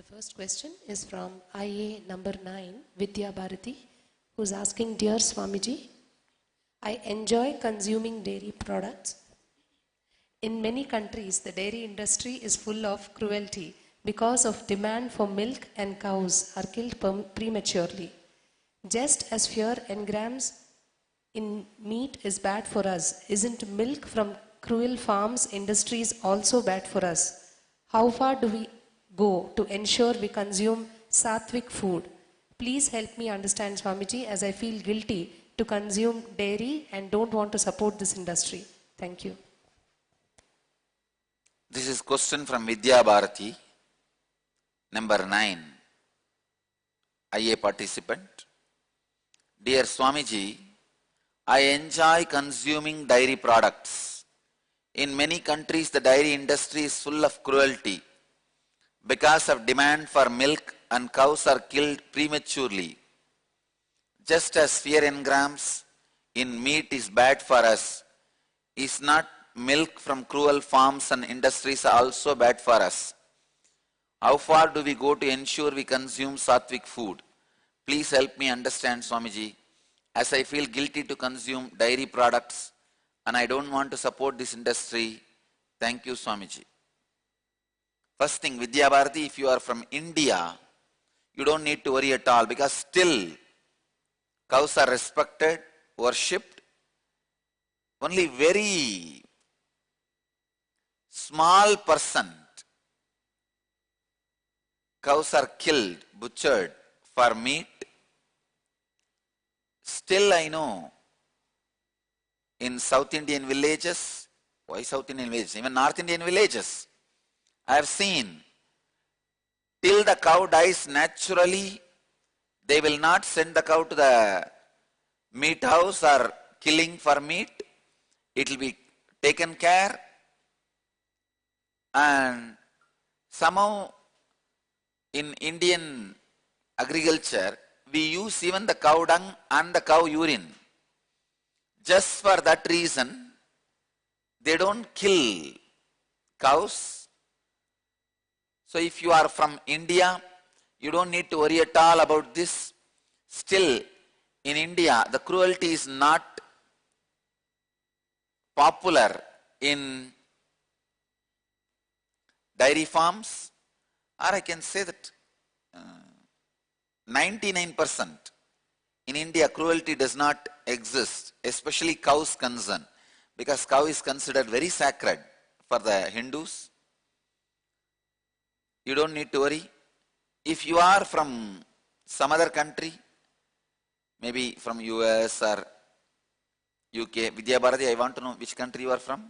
The first question is from IA number 9, Vidya Bharati, who's asking, Dear Swamiji, I enjoy consuming dairy products. In many countries, the dairy industry is full of cruelty because of demand for milk, and cows are killed prematurely. Just as fewer engrams in meat is bad for us, isn't milk from cruel farms industries also bad for us? How far do we go to ensure we consume Satvic food? Please help me understand, Swamiji, as I feel guilty to consume dairy and don't want to support this industry. Thank you. This is question from Vidya Bharati, number 9, IA participant. Dear Swamiji, I enjoy consuming dairy products. In many countries, the dairy industry is full of cruelty because of demand for milk, and cows are killed prematurely. Just as fewer engrams in meat is bad for us, is not milk from cruel farms and industries also bad for us? How far do we go to ensure we consume Satvic food? Please help me understand, Swamiji, as I feel guilty to consume dairy products and I don't want to support this industry. Thank you, Swamiji. First thing, Vidya Bharati, if you are from India, you don't need to worry at all, because still cows are respected, worshipped. Only very small percent cows are killed, butchered for meat. Still I know in South Indian villages, why South Indian villages, even North Indian villages, I have seen till the cow dies naturally, they will not send the cow to the meat house or killing for meat. It will be taken care, and somehow in Indian agriculture, we use even the cow dung and the cow urine. Just for that reason, they don't kill cows. So if you are from India, you don't need to worry at all about this. Still, in India, the cruelty is not popular in dairy farms, or I can say that 99% in India cruelty does not exist, especially cows concern, because cow is considered very sacred for the Hindus. You don't need to worry. If you are from some other country, maybe from US or UK, Vidya Bharati, I want to know which country you are from.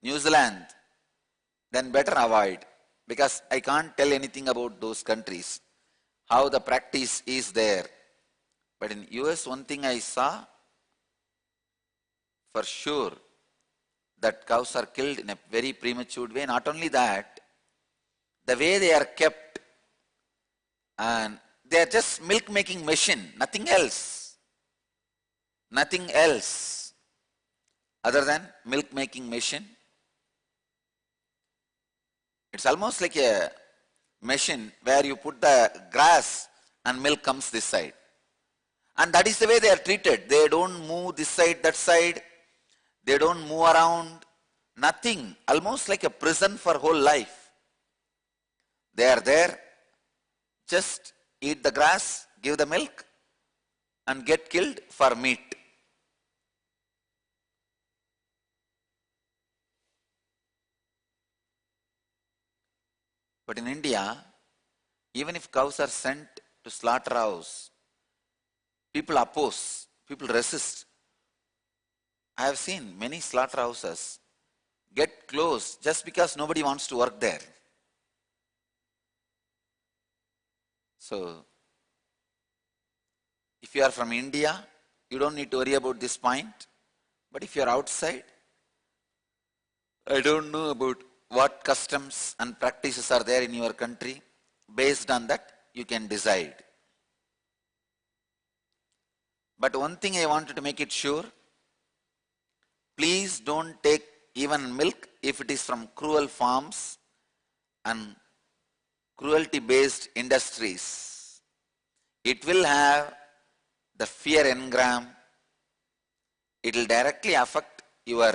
New Zealand, then better avoid, because I can't tell anything about those countries, how the practice is there. But in US, one thing I saw for sure, that cows are killed in a very premature way. Not only that, the way they are kept, and they are just milk making machine, nothing else. Nothing else other than milk making machine. It's almost like a machine where you put the grass and milk comes this side. And that is the way they are treated. They don't move this side, that side. They don't move around. Nothing. Almost like a prison for whole life. They are there. Just eat the grass, give the milk, and get killed for meat. But in India, even if cows are sent to slaughterhouse, people oppose, people resist. I have seen many slaughterhouses get closed just because nobody wants to work there. So, if you are from India, you don't need to worry about this point. But if you are outside, I don't know about what customs and practices are there in your country. Based on that, you can decide. But one thing I wanted to make it sure, please don't take even milk if it is from cruel farms and cruelty based industries, it will have the fear engram. It will directly affect your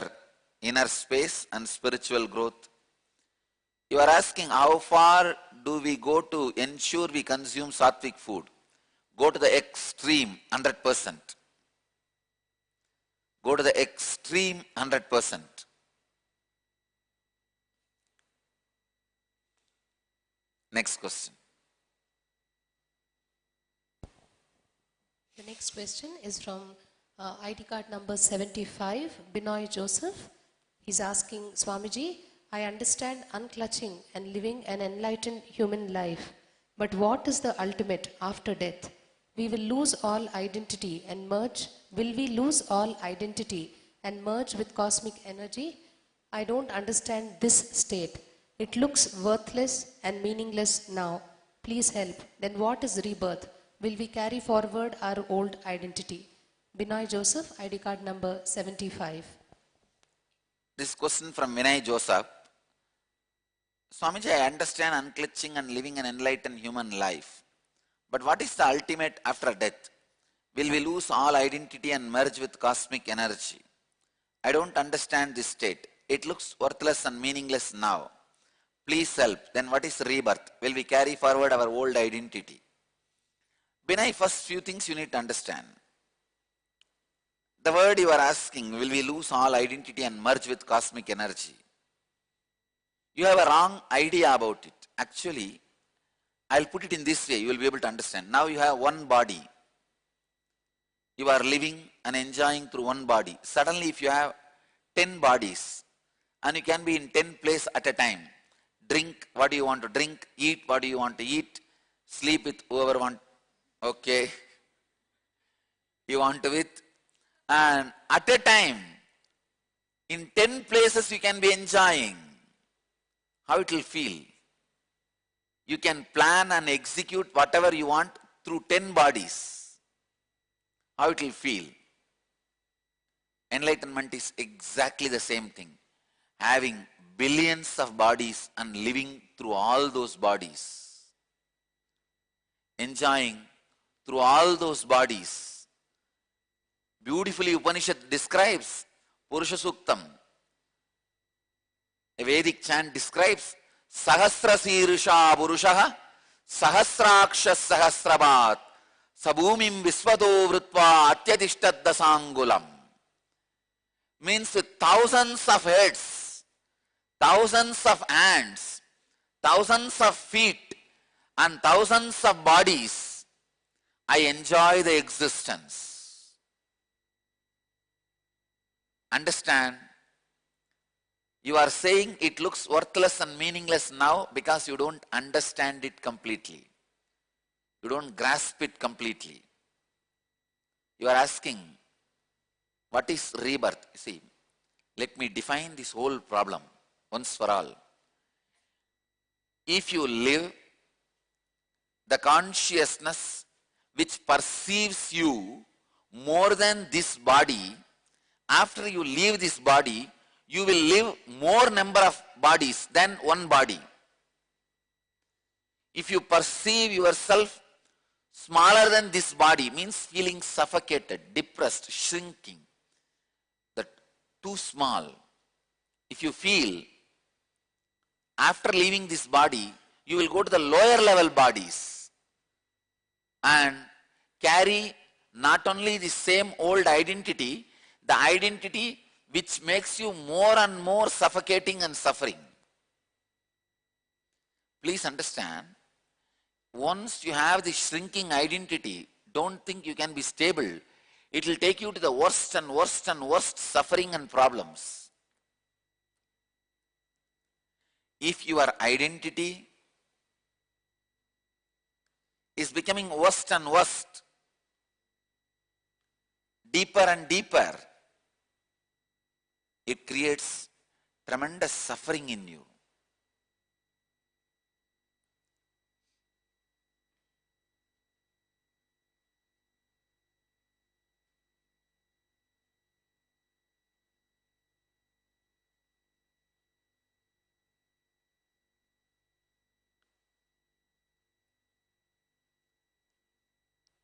inner space and spiritual growth. You are asking how far do we go to ensure we consume Satvic food? Go to the extreme 100%. Go to the extreme 100%. Next question. The next question is from ID card number 75, Binoy Joseph. He's asking, Swamiji, I understand unclutching and living an enlightened human life. But what is the ultimate after death? We will lose all identity and merge. Will we lose all identity and merge with cosmic energy? I don't understand this state. It looks worthless and meaningless now. Please help. Then what is rebirth? Will we carry forward our old identity? Binoy Joseph, ID card number 75. This question from Vinay Joseph. Swamiji, I understand unclutching and living an enlightened human life. But what is the ultimate after death? Will we lose all identity and merge with cosmic energy? I don't understand this state. It looks worthless and meaningless now. Please help. Then what is rebirth? Will we carry forward our old identity? Binay, first few things you need to understand. The word you are asking, will we lose all identity and merge with cosmic energy? You have a wrong idea about it. Actually, I'll put it in this way, you will be able to understand. Now you have one body. You are living and enjoying through one body. Suddenly if you have 10 bodies and you can be in 10 places at a time, drink what do you want to drink, eat what do you want to eat, sleep with whoever want, okay, you want to with, and at a time, in 10 places you can be enjoying. How it will feel? You can plan and execute whatever you want through 10 bodies. How it will feel? Enlightenment is exactly the same thing. Having billions of bodies and living through all those bodies. Enjoying through all those bodies. Beautifully Upanishad describes Purusha Suktam. A Vedic chant describes Sahasra Sirisha Purushaha Sahasraksha Sahasrabat Sabhumim Visvado Vrutva Atyadishtad Dasangulam. Means with thousands of heads, thousands of hands, thousands of feet and thousands of bodies, I enjoy the existence. Understand? You are saying it looks worthless and meaningless now because you don't understand it completely. You don't grasp it completely. You are asking, what is rebirth? See, let me define this whole problem once for all. If you live, the consciousness which perceives you more than this body, after you leave this body, you will live more number of bodies than one body. If you perceive yourself smaller than this body, means feeling suffocated, depressed, shrinking, that too small. If you feel after leaving this body, you will go to the lower level bodies and carry not only the same old identity, the identity which makes you more and more suffocating and suffering. Please understand, once you have the shrinking identity, don't think you can be stable. It will take you to the worst and worst and worst suffering and problems. If your identity is becoming worst and worst, deeper and deeper, it creates tremendous suffering in you.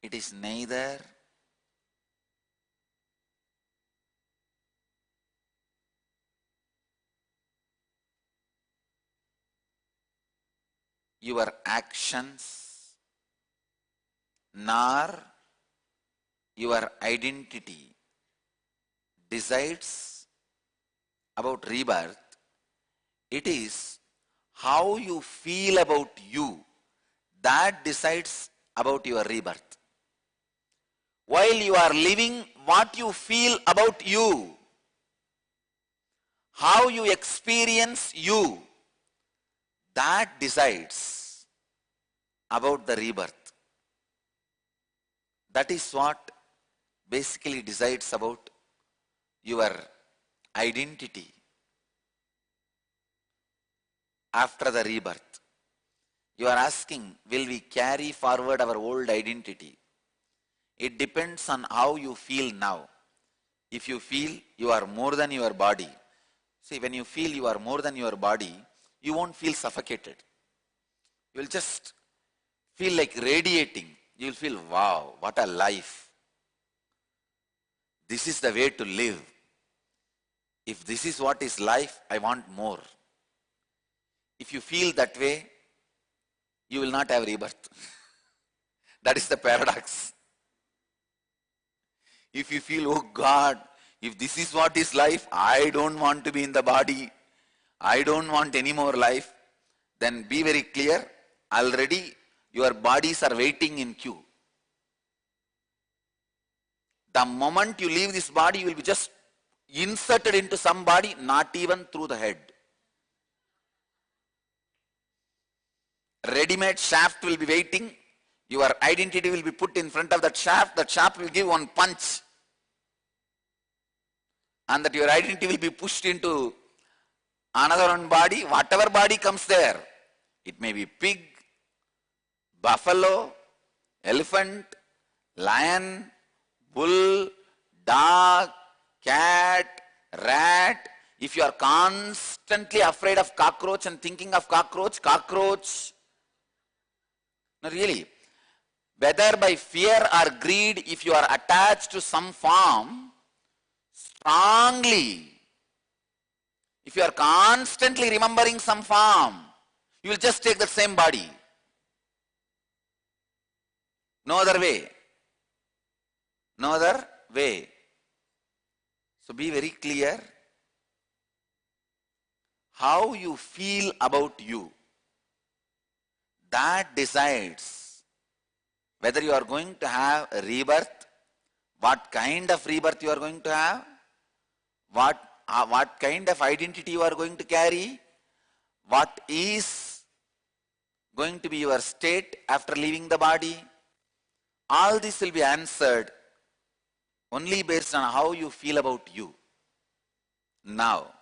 it is neither your actions nor your identity decides about rebirth. It is how you feel about you that decides about your rebirth. While you are living, what you feel about you, how you experience you, that decides about the rebirth. That is what basically decides about your identity after the rebirth. You are asking, will we carry forward our old identity? It depends on how you feel now. If you feel you are more than your body, see, when you feel you are more than your body, you won't feel suffocated. You will just feel like radiating. You will feel, wow, what a life. This is the way to live. If this is what is life, I want more. If you feel that way, you will not have rebirth. That is the paradox. If you feel, oh God, if this is what is life, I don't want to be in the body, I don't want any more life, then be very clear, already your bodies are waiting in queue. The moment you leave this body, you will be just inserted into some body, not even through the head. Ready-made shaft will be waiting. Your identity will be put in front of that shaft will give one punch. And that your identity will be pushed into another one body, whatever body comes there. It may be pig, buffalo, elephant, lion, bull, dog, cat, rat. If you are constantly afraid of cockroach and thinking of cockroach, no, really, whether by fear or greed, if you are attached to some form, strongly, if you are constantly remembering some form, you will just take the same body. No other way. No other way. So be very clear how you feel about you. That decides whether you are going to have a rebirth, what kind of rebirth you are going to have, what kind of identity you are going to carry, what is going to be your state after leaving the body. All this will be answered only based on how you feel about you now.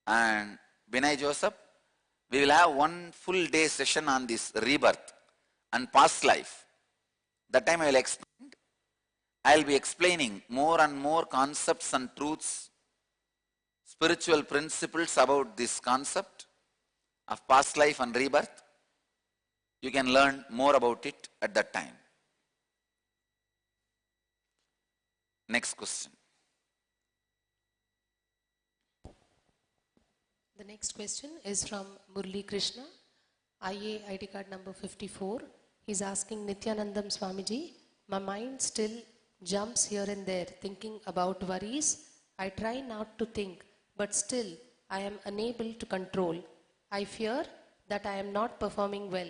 And Binay Joseph, we will have one full day session on this rebirth and past life. That time I will be explaining more and more concepts and truths, spiritual principles about this concept of past life and rebirth. You can learn more about it at that time. Next question. The next question is from Murli Krishna, IA ID card number 54. He's asking Nithyanandam Swamiji, my mind still jumps here and there thinking about worries. I try not to think, but still I am unable to control. I fear that I am not performing well.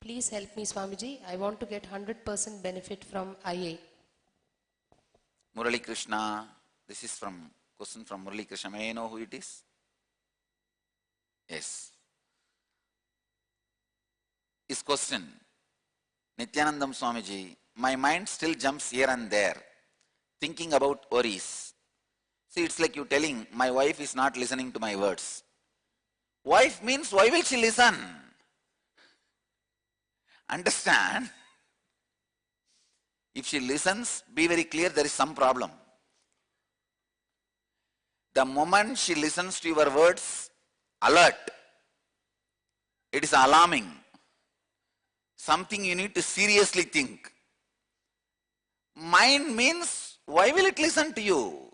Please help me, Swamiji. I want to get 100% benefit from IA. Murali Krishna, this is question from Murali Krishna. May I know who it is? Yes. His question, Nithyanandam Swamiji, my mind still jumps here and there, thinking about worries. See, it's like you telling, my wife is not listening to my words. Wife means, why will she listen? Understand? If she listens, be very clear, there is some problem. The moment she listens to your words, alert. It is alarming. Something you need to seriously think. Mind means, why will it listen to you?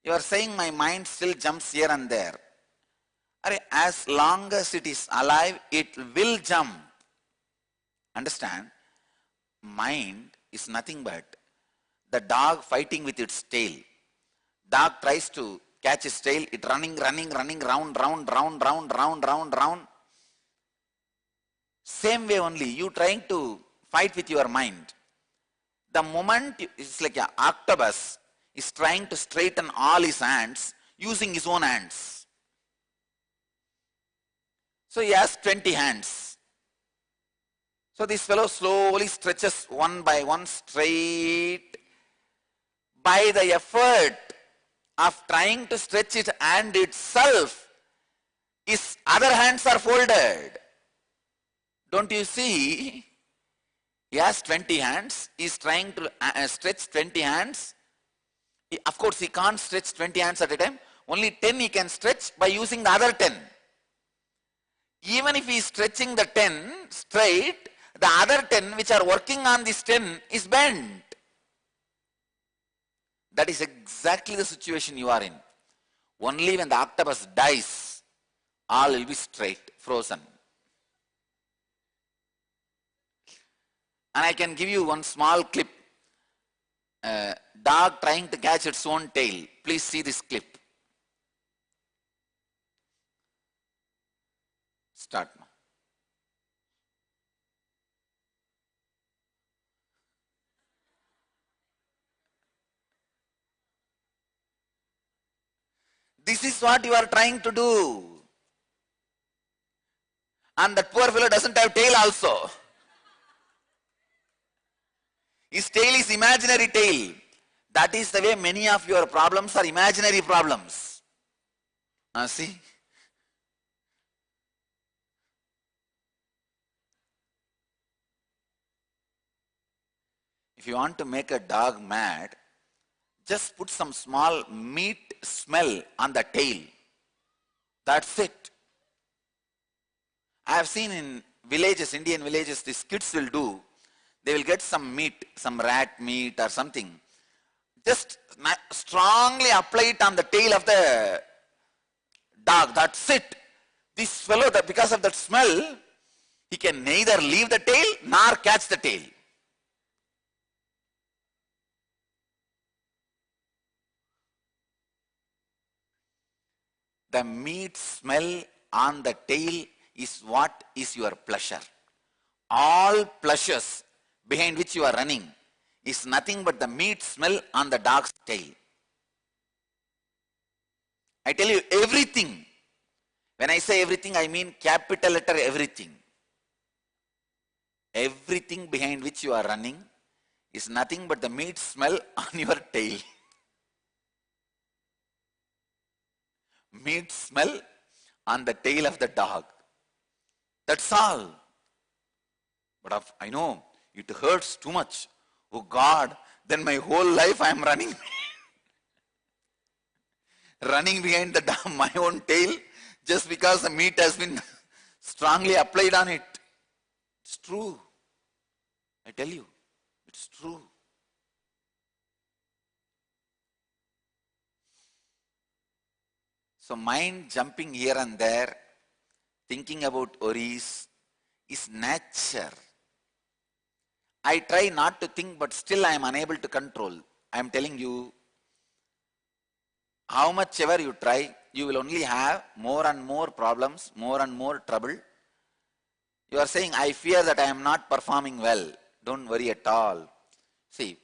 You are saying my mind still jumps here and there. As long as it is alive, it will jump. Understand? Mind is nothing but the dog fighting with its tail. Dog tries to catch its tail, it running, round. Same way only, you trying to fight with your mind. The moment it's like an octopus is trying to straighten all his hands using his own hands. So he has 20 hands. So this fellow slowly stretches one by one straight. By the effort of trying to stretch it hand itself, his other hands are folded. Don't you see? He has 20 hands. He is trying to stretch 20 hands. Of course, he can't stretch 20 hands at a time. Only 10 he can stretch by using the other 10. Even if he is stretching the 10 straight, the other 10 which are working on this 10 is bent. That is exactly the situation you are in. Only when the octopus dies, all will be straight, frozen. And I can give you one small clip. Dog trying to catch its own tail. Please see this clip. Start now. This is what you are trying to do. And that poor fellow doesn't have tail also. His tail is imaginary tail. That is the way many of your problems are imaginary problems. See? If you want to make a dog mad, just put some small meat smell on the tail. That's it. I have seen in villages, Indian villages, these kids will do. They will get some meat, some rat meat or something. Just strongly apply it on the tail of the dog. That's it. This fellow, because of that smell, he can neither leave the tail nor catch the tail. The meat smell on the tail is what is your pleasure. All pleasures behind which you are running is nothing but the meat smell on the dog's tail. I tell you, everything. When I say everything, I mean capital letter everything. Everything behind which you are running is nothing but the meat smell on your tail. Meat smell on the tail of the dog. That's all. But I know it hurts too much. Oh God, then my whole life I am running. Running behind my own tail just because the meat has been strongly applied on it. It's true. I tell you, it's true. So mind jumping here and there, thinking about worries, is nature. I try not to think, but still I am unable to control. I am telling you, how much ever you try, you will only have more and more problems, more and more trouble. You are saying, I fear that I am not performing well. Don't worry at all. See,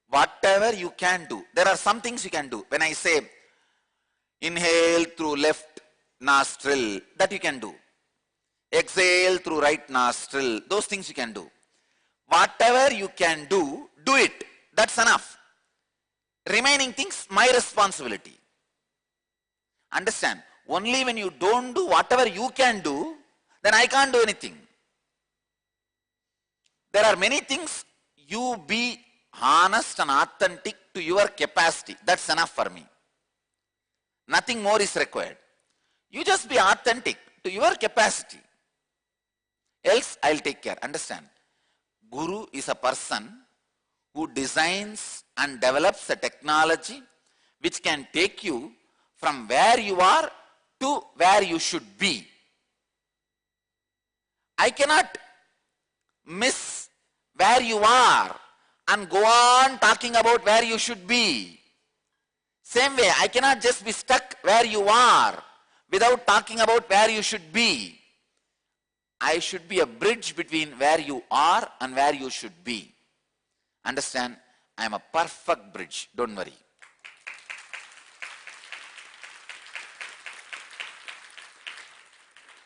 whatever you can do, there are some things you can do. When I say, inhale through left nostril, that you can do. Exhale through right nostril, those things you can do. Whatever you can do, do it. That's enough. Remaining things, my responsibility. Understand? Only when you don't do whatever you can do, then I can't do anything. There are many things, you be honest and authentic to your capacity. That's enough for me. Nothing more is required. You just be authentic to your capacity. Else, I'll take care. Understand? Guru is a person who designs and develops a technology which can take you from where you are to where you should be. I cannot miss where you are and go on talking about where you should be. Same way, I cannot just be stuck where you are without talking about where you should be. I should be a bridge between where you are and where you should be. Understand? I am a perfect bridge. Don't worry.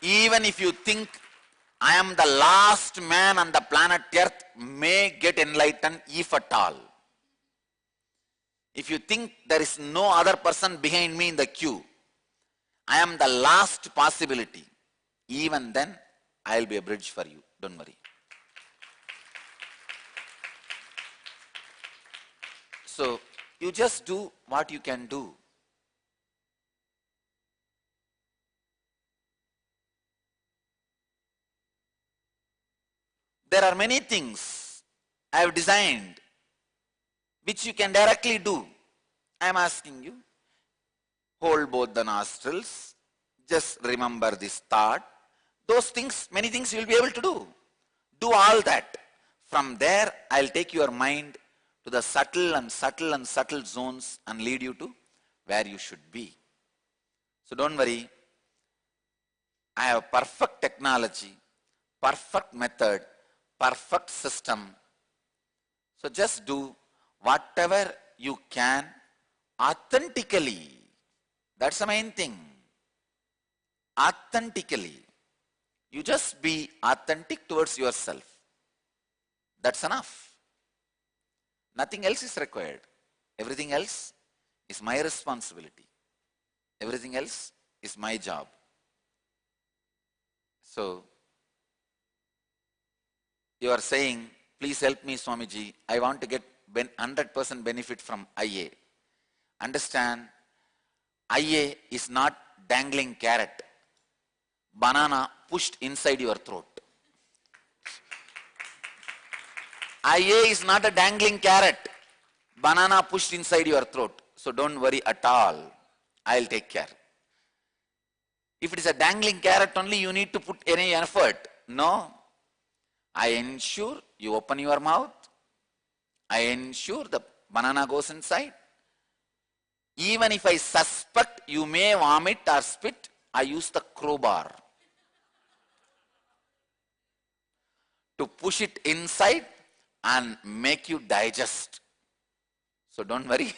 Even if you think I am the last man on the planet Earth, may get enlightened if at all. If you think there is no other person behind me in the queue, I am the last possibility. Even then, I will be a bridge for you. Don't worry. So, you just do what you can do. There are many things I have designed which you can directly do. I am asking you, hold both the nostrils, just remember this thought. Those things, many things you will be able to do. Do all that. From there, I will take your mind to the subtle and subtle and subtle zones and lead you to where you should be. So don't worry. I have perfect technology, perfect method, perfect system. So just do whatever you can authentically. That's the main thing. Authentically. You just be authentic towards yourself. That's enough. Nothing else is required. Everything else is my responsibility. Everything else is my job. So, you are saying, please help me, Swamiji. I want to get 100% benefit from IA. Understand, IA is not dangling carrot. Banana pushed inside your throat. IA is not a dangling carrot. Banana pushed inside your throat. So don't worry at all. I'll take care. If it is a dangling carrot only, you need to put any effort. No. I ensure you open your mouth. I ensure the banana goes inside. Even if I suspect you may vomit or spit, I use the crowbar to push it inside and make you digest. So don't worry.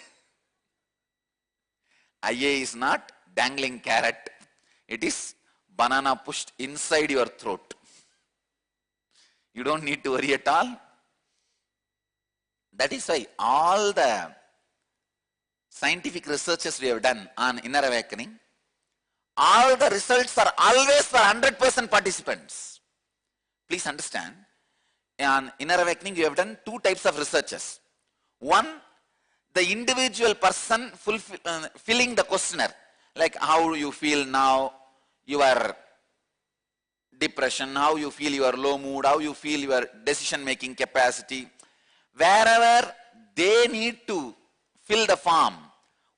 IA is not dangling carrot. It is banana pushed inside your throat. You don't need to worry at all. That is why all the scientific researches we have done on inner awakening, all the results are always for 100% participants. Please understand, on inner awakening we have done two types of researches. One, the individual person filling the questionnaire, like how you feel now, your depression, how you feel your low mood, how you feel your decision making capacity. Wherever they need to fill the form,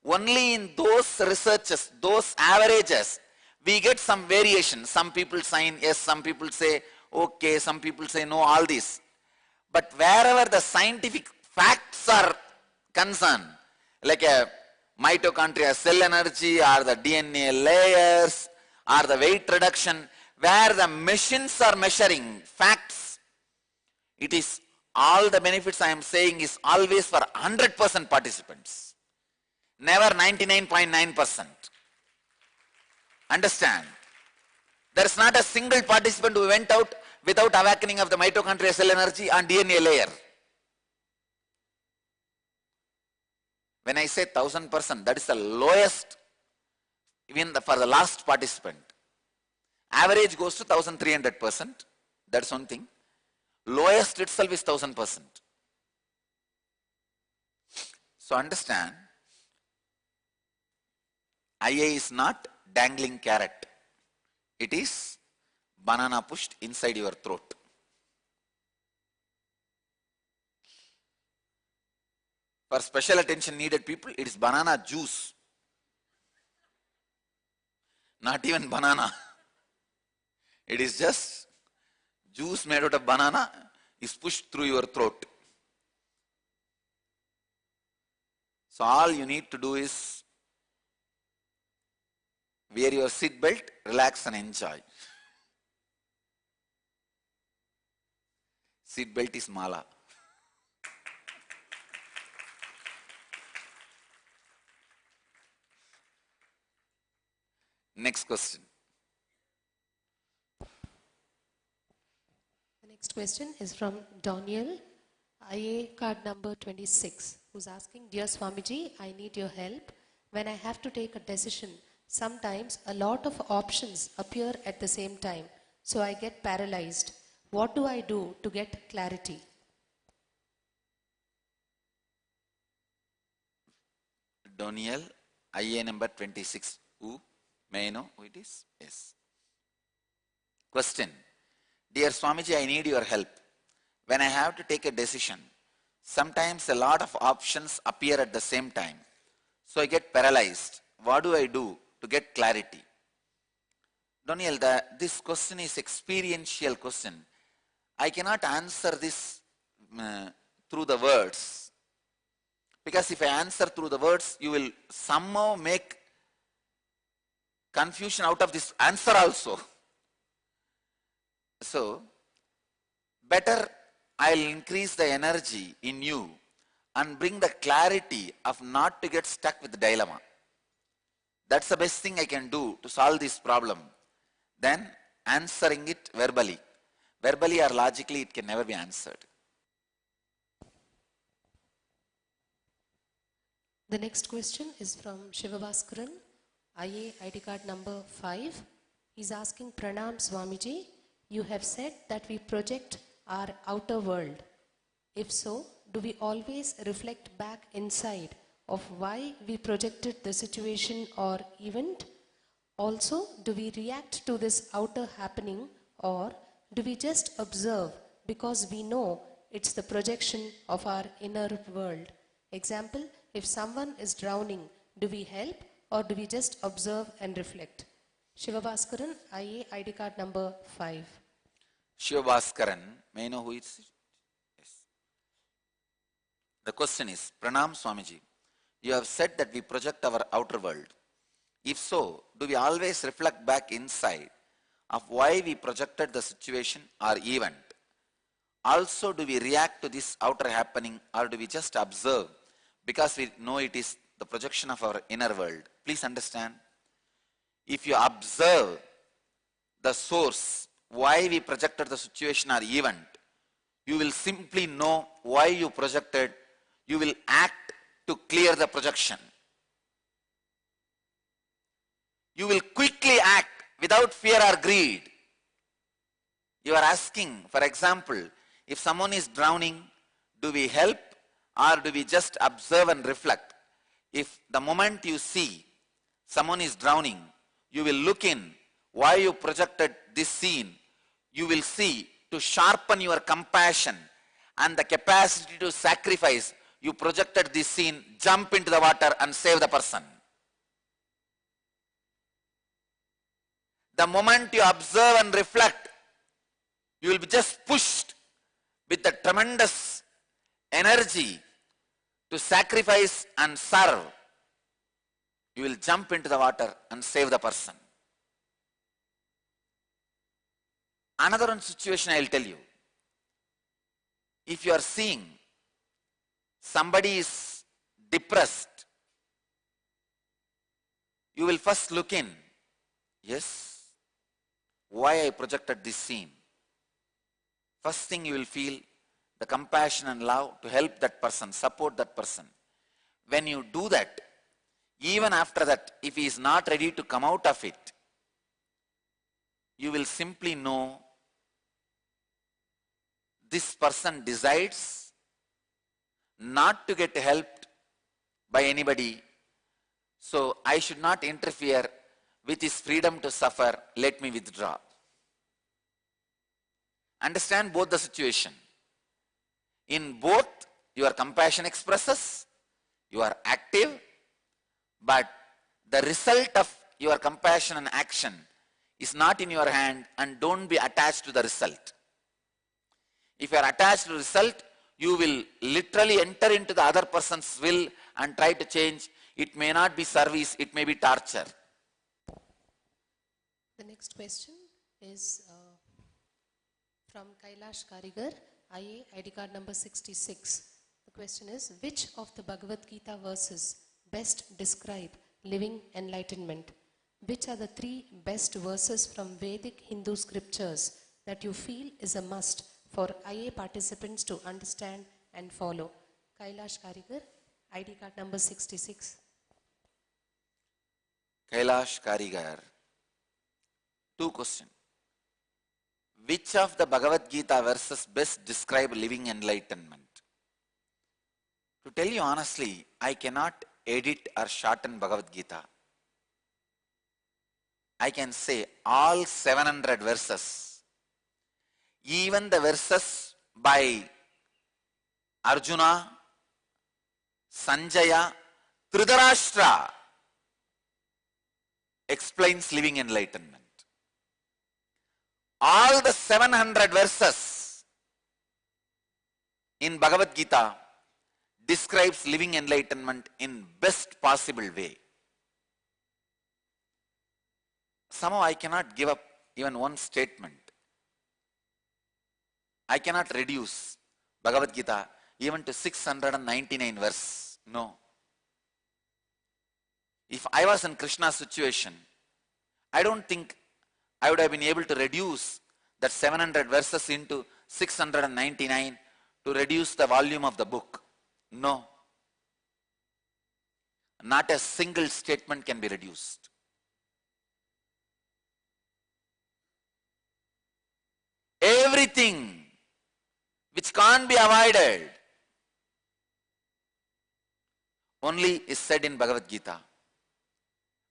only in those researches, those averages, we get some variation. Some people sign yes, some people say okay, some people say no, all this. But wherever the scientific facts are concerned, like a mitochondria cell energy or the DNA layers or the weight reduction, where the machines are measuring facts, it is all the benefits I am saying is always for 100% participants. Never 99.9%. Understand? There is not a single participant who went out without awakening of the mitochondrial cell energy and DNA layer. When I say 1000%, that is the lowest even for the last participant. Average goes to 1300%. That's one thing. Lowest itself is 1000%. So understand, IA is not dangling carrot. It is banana pushed inside your throat. For special attention needed people, it is banana juice. Not even banana. It is just juice made out of banana is pushed through your throat. So all you need to do is wear your seat belt, relax and enjoy. Seat belt is mala. Next question. The next question is from Daniel, IA card number 26, who's asking, Dear Swamiji, I need your help. When I have to take a decision, sometimes a lot of options appear at the same time, so I get paralyzed. What do I do to get clarity? Daniel, IA number 26. Who? May I know who it is? Yes. Question. Dear Swamiji, I need your help. When I have to take a decision, sometimes a lot of options appear at the same time. So I get paralyzed. What do I do to get clarity? Daniel, this question is experiential question. I cannot answer this through the words. Because if I answer through the words, you will somehow make confusion out of this answer also. So, better I'll increase the energy in you and bring the clarity of not to get stuck with the dilemma. That's the best thing I can do to solve this problem. Then answering it verbally. Verbally or logically, it can never be answered. The next question is from Shivabhaskaran, IA ID card number 5. He's asking, Pranam Swamiji, you have said that we project our outer world. If so, do we always reflect back inside of why we projected the situation or event? Also, do we react to this outer happening, or do we just observe because we know it's the projection of our inner world? Example, if someone is drowning, do we help or do we just observe and reflect? Shivabhaskaran, IA ID card number 5. Shivabhaskaran, may I know who it is? Yes. The question is, Pranam Swamiji, you have said that we project our outer world. If so, do we always reflect back inside of why we projected the situation or event? Also, do we react to this outer happening or do we just observe because we know it is the projection of our inner world? Please understand. If you observe the source, why we projected the situation or event, you will simply know why you projected. You will act to clear the projection. You will quickly act without fear or greed. You are asking, for example, if someone is drowning, do we help or do we just observe and reflect? If the moment you see someone is drowning, you will look in why you projected this scene. You will see to sharpen your compassion and the capacity to sacrifice. You projected this scene, jump into the water and save the person. The moment you observe and reflect, you will be just pushed with the tremendous energy to sacrifice and serve. You will jump into the water and save the person. Another one situation I will tell you. If you are seeing somebody is depressed, you will first look in. Yes, why I projected this scene? First thing you will feel the compassion and love to help that person, support that person. When you do that, even after that, if he is not ready to come out of it, you will simply know this person decides not to get helped by anybody, so I should not interfere with his freedom to suffer, let me withdraw. Understand both the situation. In both, your compassion expresses, You are active, but the result of your compassion and action is not in your hand, and don't be attached to the result. If you are attached to the result, you will literally enter into the other person's will and try to change. It may not be service, it may be torture. The next question is from Kailash Karigar, IA, ID card number 66. The question is, which of the Bhagavad Gita verses best describe living enlightenment? Which are the 3 best verses from Vedic Hindu scriptures that you feel is a must for IA participants to understand and follow? Kailash Karigar, ID card number 66. Kailash Karigar, 2 questions. Which of the Bhagavad Gita verses best describe living enlightenment? To tell you honestly, I cannot edit or shorten Bhagavad Gita. I can say all 700 verses, even the verses by Arjuna, Sanjaya, Dhritarashtra explains living enlightenment. All the 700 verses in Bhagavad Gita describes living enlightenment in best possible way. Somehow I cannot give up even one statement. I cannot reduce Bhagavad Gita even to 699 verse. No. If I was in Krishna's situation, I don't think I would have been able to reduce that 700 verses into 699 to reduce the volume of the book. No. Not a single statement can be reduced. Everything which can't be avoided only is said in Bhagavad Gita.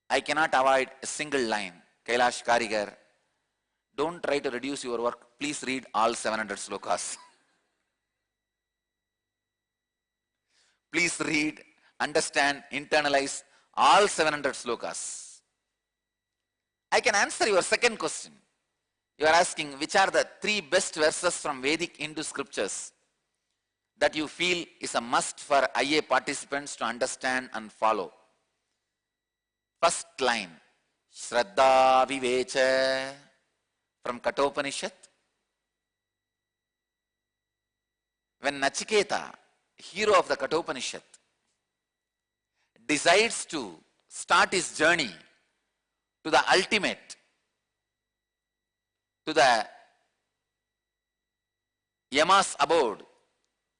I cannot avoid a single line. Kailash Karigar, don't try to reduce your work. Please read all 700 slokas. Please read, understand, internalize all 700 slokas. I can answer your second question. You are asking which are the 3 best verses from Vedic Hindu scriptures that you feel is a must for IA participants to understand and follow. First line, Shraddha Vivecha from Kathopanishad. When Nachiketa, hero of the Kathopanishad, decides to start his journey to the ultimate, to the Yama's abode,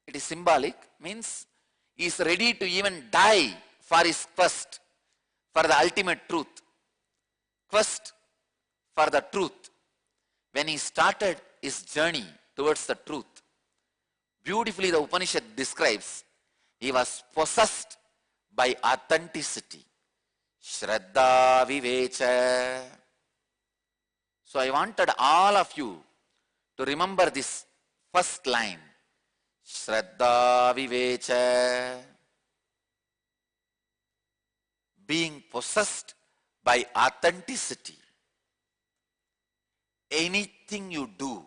it is symbolic, means he is ready to even die for his quest for the ultimate truth. Quest for the truth. When he started his journey towards the truth, beautifully the Upanishad describes, he was possessed by authenticity. Shraddha Vivecha. So I wanted all of you to remember this first line. Shraddha Vivecha. Being possessed by authenticity. Anything you do,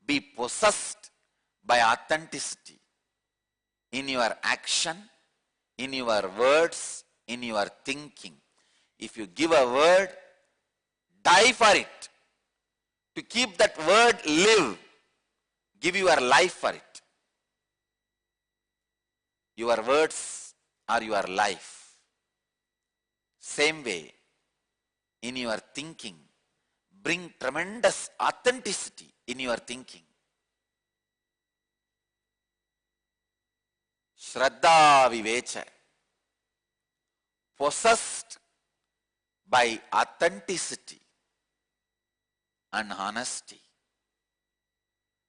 be possessed by authenticity. In your action, in your words, in your thinking. If you give a word, die for it. To keep that word live, give your life for it. Your words are your life. Same way, in your thinking, bring tremendous authenticity in your thinking. Shraddha Vivecha. Possessed by authenticity and honesty.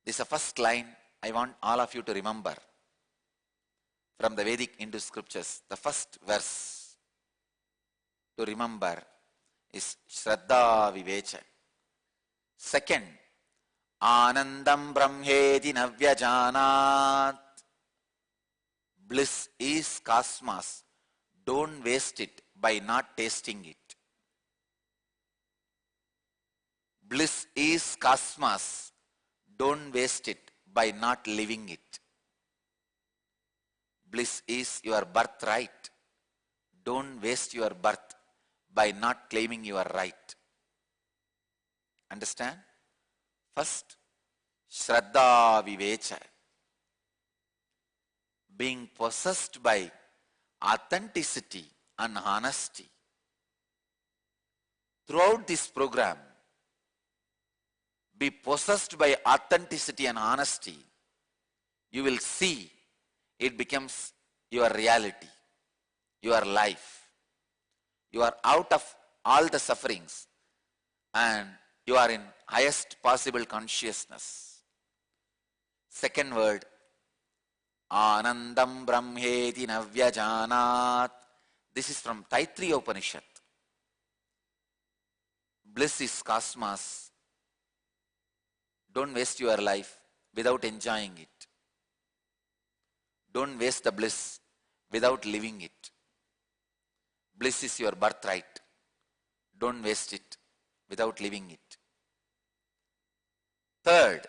This is the first line I want all of you to remember from the Vedic Hindu scriptures. The first verse to remember is Shraddha Vivecha. Second, Anandam Brahmeti Navyajanat. Bliss is cosmos. Don't waste it by not tasting it. Bliss is cosmos. Don't waste it by not living it. Bliss is your birthright. Don't waste your birth by not claiming your right. Understand? First, Shraddha Vivecha. Being possessed by authenticity and honesty. Throughout this program, be possessed by authenticity and honesty. You will see it becomes your reality, your life. You are out of all the sufferings and you are in highest possible consciousness. Second word, Anandam Brahmeti Navyajanat. This is from Taittiriya Upanishad. Bliss is cosmos. Don't waste your life without enjoying it. Don't waste the bliss without living it. Bliss is your birthright. Don't waste it without living it. Third,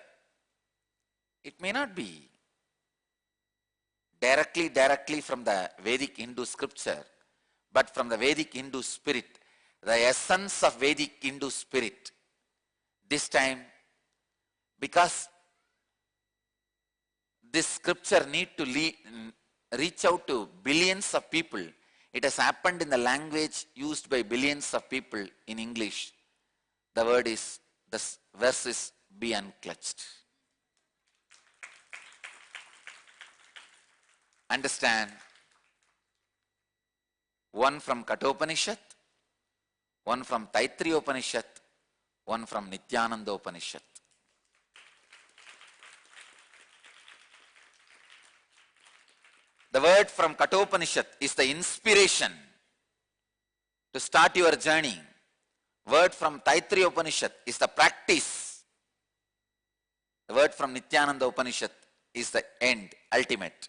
it may not be directly from the Vedic Hindu scripture, but from the Vedic Hindu spirit, the essence of Vedic Hindu spirit. This time, because this scripture need to reach out to billions of people, it has happened in the language used by billions of people in English. The word is, the verse is, be unclutched. Understand? One from Kathopanishad, one from Taittiriya Upanishad, one from Nithyananda Upanishad. The word from Kathopanishad is the inspiration to start your journey. Word from Taittiriya Upanishad is the practice. The word from Nithyananda Upanishad is the end, ultimate.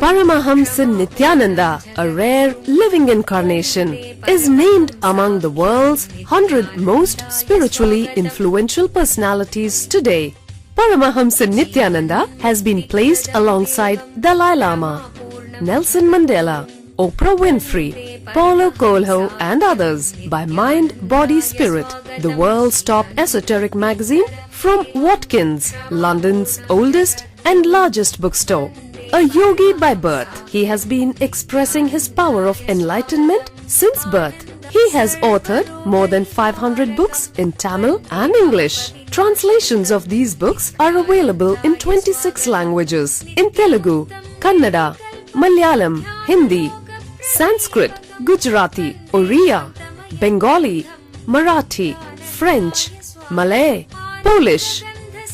Paramahamsa Nithyananda, a rare living incarnation, is named among the world's 100 most spiritually influential personalities today. Paramahamsa Nithyananda has been placed alongside Dalai Lama, Nelson Mandela, Oprah Winfrey, Paulo Coelho and others by Mind, Body, Spirit, the world's top esoteric magazine from Watkins, London's oldest and largest bookstore. A yogi by birth, he has been expressing his power of enlightenment since birth. He has authored more than 500 books in Tamil and English. Translations of these books are available in 26 languages in Telugu, Kannada, Malayalam, Hindi, Sanskrit, Gujarati, Oriya, Bengali, Marathi, French, Malay, Polish,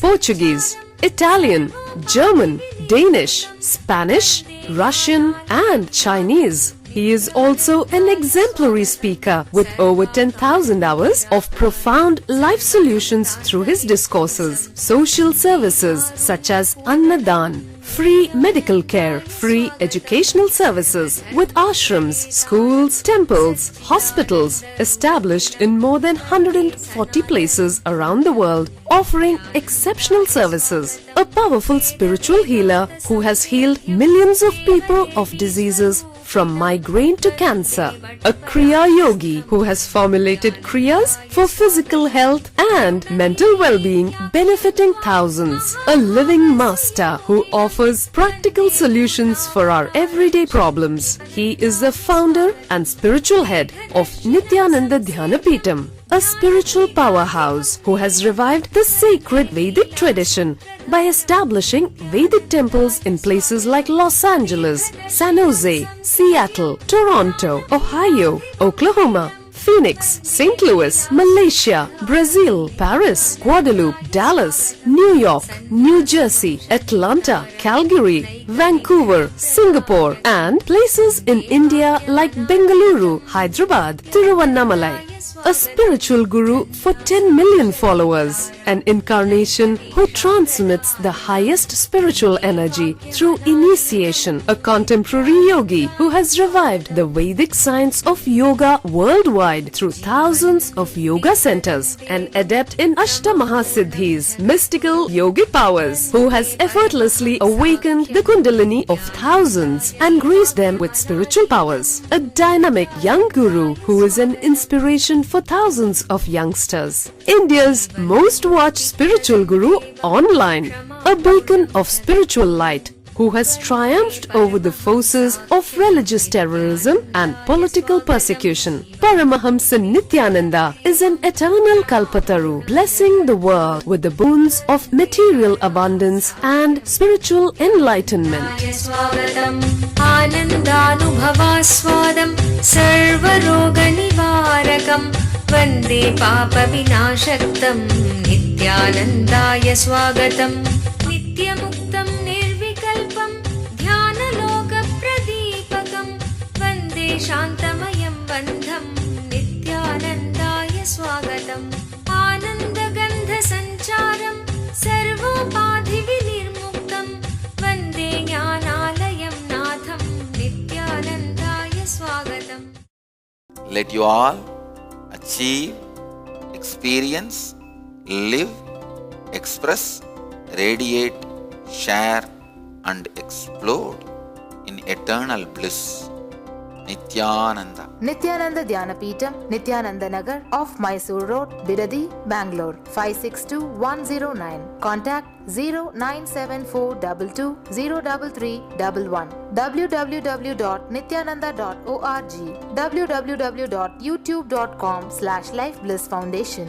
Portuguese, Italian, German, Danish, Spanish, Russian and Chinese. He is also an exemplary speaker with over 10,000 hours of profound life solutions through his discourses. Social services such as Annadan, free medical care, free educational services with ashrams, schools, temples, hospitals established in more than 140 places around the world, offering exceptional services. A powerful spiritual healer who has healed millions of people of diseases from migraine to cancer. A Kriya Yogi who has formulated Kriyas for physical health and mental well-being, benefiting thousands. A living master who offers practical solutions for our everyday problems. He is the founder and spiritual head of Nithyananda Dhyanapeetham, a spiritual powerhouse who has revived the sacred Vedic tradition by establishing Vedic temples in places like Los Angeles, San Jose, Seattle, Toronto, Ohio, Oklahoma, Phoenix, St. Louis, Malaysia, Brazil, Paris, Guadeloupe, Dallas, New York, New Jersey, Atlanta, Calgary, Vancouver, Singapore, and places in India like Bengaluru, Hyderabad, Tiruvannamalai. a spiritual guru for 10 million followers, an incarnation who transmits the highest spiritual energy through initiation, a contemporary yogi who has revived the Vedic science of yoga worldwide through thousands of yoga centers, an adept in Ashtamahasiddhis, mystical yogic powers, who has effortlessly awakened the Kundalini of thousands and graced them with spiritual powers, a dynamic young guru who is an inspiration for thousands of youngsters, India's most watched spiritual guru online, a beacon of spiritual light who has triumphed over the forces of religious terrorism and political persecution. Paramahamsa Nithyananda is an eternal Kalpataru, blessing the world with the boons of material abundance and spiritual enlightenment. Anandanubhavaswadam sarvaroganivarakam Vande Papa Vinashaktam Nityanandaya Swagatam Nityamuktam Nirvikalpam Dhyanaloka Pradipakam Vande Shantamayam Bandham Nityanandaya Swagatam Anandagandha Sancharam Sarvopadhi Vinirmuktam Vande Jnanalayam Natham Nityanandaya Swagatam. Let you all achieve, experience, live, express, radiate, share and explode in eternal bliss. Nithyananda. Nithyananda Dhyanapitham, Nithyananda Nagar off Mysore Road, Bidadi, Bangalore 562109. Contact 097422033311. www.nithyananda.org. www.youtube.com/Life Bliss Foundation.